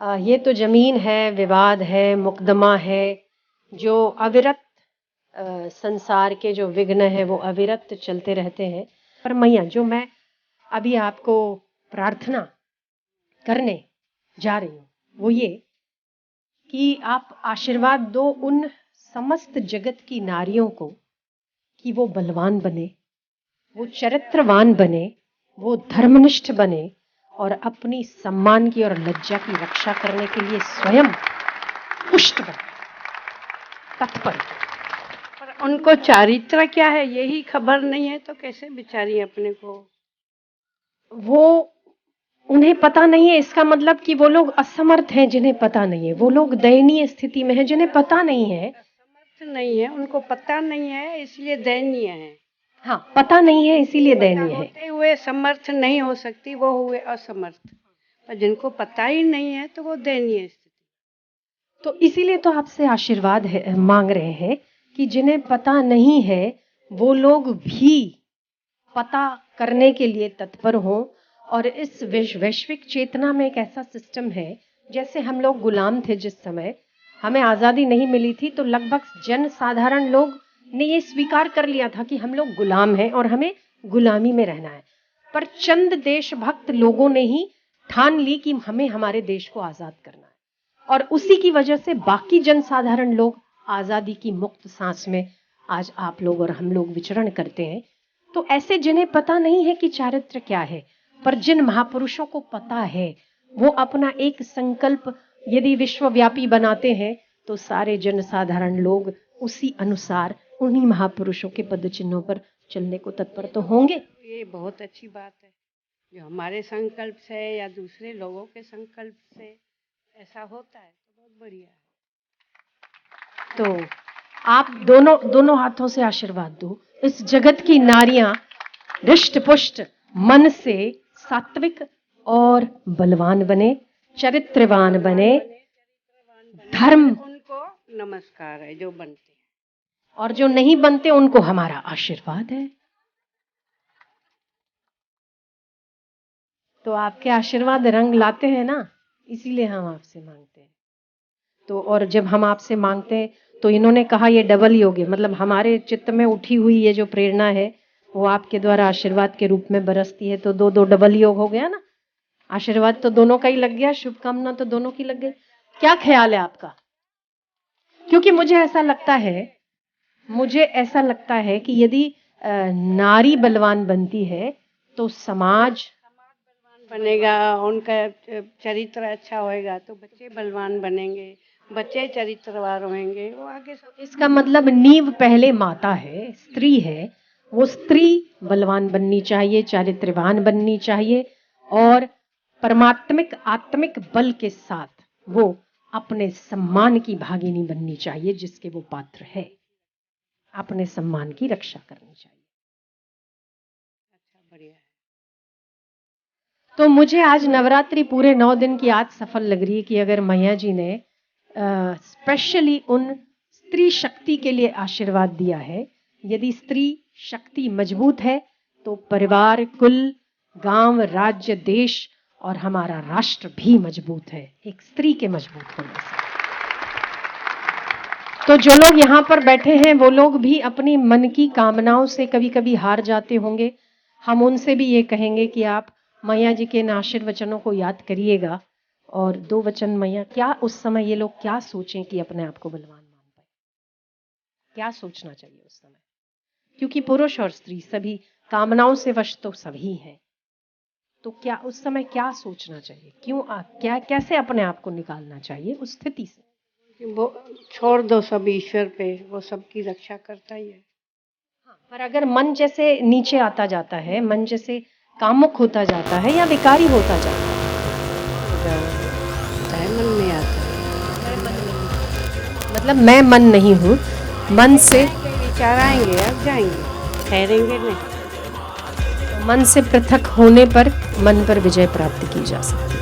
ये तो ज़मीन है, विवाद है, मुकदमा है, जो अविरत संसार के जो विघ्न हैं वो अविरत चलते रहते हैं। पर मैया जो मैं अभी आपको प्रार्थना करने जा रही हूँ वो ये कि आप आशीर्वाद दो उन समस्त जगत की नारियों को कि वो बलवान बने, वो चरित्रवान बने, वो धर्मनिष्ठ बने और अपनी सम्मान की और लज्जा की रक्षा करने के लिए स्वयं पुष्ट बने, तत्पर। पर उनको चारित्र क्या है यही खबर नहीं है तो कैसे बिचारी अपने को, वो उन्हें पता नहीं है। इसका मतलब कि वो लोग असमर्थ हैं जिन्हें पता नहीं है, वो लोग दयनीय स्थिति में हैं जिन्हें पता नहीं है। समर्थ नहीं है, उनको पता नहीं है इसलिए दयनीय है। हाँ, पता नहीं है इसीलिए दयनीय है। होते हुए समर्थ नहीं हो सकती, वो हुए असमर्थ। पर जिनको पता ही नहीं है तो वो दयनीय स्थिति। तो इसीलिए तो आपसे आशीर्वाद मांग रहे हैं कि जिन्हें पता नहीं है वो लोग भी पता करने के लिए तत्पर हों। और इस वैश्विक चेतना में एक ऐसा सिस्टम है, जैसे हम लोग गुलाम थे, जिस समय हमें आज़ादी नहीं मिली थी तो लगभग जन साधारण लोग ने ये स्वीकार कर लिया था कि हम लोग गुलाम हैं और हमें गुलामी में रहना है। पर चंद देशभक्त लोगों ने ही ठान ली कि हमें हमारे देश को आज़ाद करना है, और उसी की वजह से बाकी जनसाधारण लोग आज़ादी की मुक्त सांस में आज आप लोग और हम लोग विचरण करते हैं। तो ऐसे जिन्हें पता नहीं है कि चारित्र क्या है, पर जिन महापुरुषों को पता है, वो अपना एक संकल्प यदि विश्वव्यापी बनाते हैं तो सारे जनसाधारण लोग उसी अनुसार उन्हीं महापुरुषों के पद चिन्हों पर चलने को तत्पर तो होंगे। ये बहुत अच्छी बात है, जो हमारे संकल्प से या दूसरे लोगों के संकल्प से ऐसा होता है तो बहुत बढ़िया है। तो आप दोनों हाथों से आशीर्वाद दो। इस जगत की नारियां हृष्ट पुष्ट मन से सात्विक और बलवान बने, चरित्रवान बने, धर्म। उनको नमस्कार है जो बनते हैं, और जो नहीं बनते उनको हमारा आशीर्वाद है। तो आपके आशीर्वाद रंग लाते हैं ना, इसीलिए हम आपसे मांगते हैं। तो और जब हम आपसे मांगते हैं तो इन्होंने कहा ये डबल योग है, मतलब हमारे चित्त में उठी हुई ये जो प्रेरणा है वो आपके द्वारा आशीर्वाद के रूप में बरसती है। तो दो डबल योग हो गया ना, आशीर्वाद तो दोनों का ही लग गया, शुभकामना तो दोनों की लग गई। क्या ख्याल है आपका? क्योंकि मुझे ऐसा लगता है कि यदि नारी बलवान बनती है तो समाज बलवान बनेगा, उनका चरित्र अच्छा होएगा तो बच्चे बलवान बनेंगे, बच्चे चरित्रवान होंगे, वो आगे सब। इसका मतलब नींव पहले माता है, स्त्री है। वो स्त्री बलवान बननी चाहिए, चारित्रवान बननी चाहिए और परमात्मिक आत्मिक बल के साथ वो अपने सम्मान की भागिनी बननी चाहिए, जिसके वो पात्र है। अपने सम्मान की रक्षा करनी चाहिए। अच्छा, बढ़िया है। तो मुझे आज नवरात्रि पूरे 9 दिन की आज सफल लग रही है कि अगर मैया जी ने स्पेशली उन स्त्री शक्ति के लिए आशीर्वाद दिया है। यदि स्त्री शक्ति मजबूत है तो परिवार, कुल, गांव, राज्य, देश और हमारा राष्ट्र भी मजबूत है, एक स्त्री के मजबूत होने से। तो जो लोग यहाँ पर बैठे हैं वो लोग भी अपनी मन की कामनाओं से कभी कभी हार जाते होंगे। हम उनसे भी ये कहेंगे कि आप मैया जी के इन आशीर्वचनों को याद करिएगा। और 2 वचन मैया, क्या उस समय ये लोग क्या सोचें कि अपने आप को बलवान मान पाए? क्या सोचना चाहिए उस समय? क्योंकि पुरुष और स्त्री सभी कामनाओं से वश तो सभी हैं। तो क्या उस समय क्या सोचना चाहिए? क्या कैसे अपने आप को निकालना चाहिए उस स्थिति से? वो छोड़ दो सब ईश्वर पे, वो सबकी रक्षा करता ही है। हाँ, पर अगर मन जैसे नीचे आता जाता है, मन जैसे कामुक होता जाता है या विकारी होता जाता है, मन में आता है, मतलब मैं मन नहीं हूँ, मन से विचार आएंगे, अब जाएंगे, ठहरेंगे नहीं। मन से पृथक होने पर मन पर विजय प्राप्त की जा सकती है।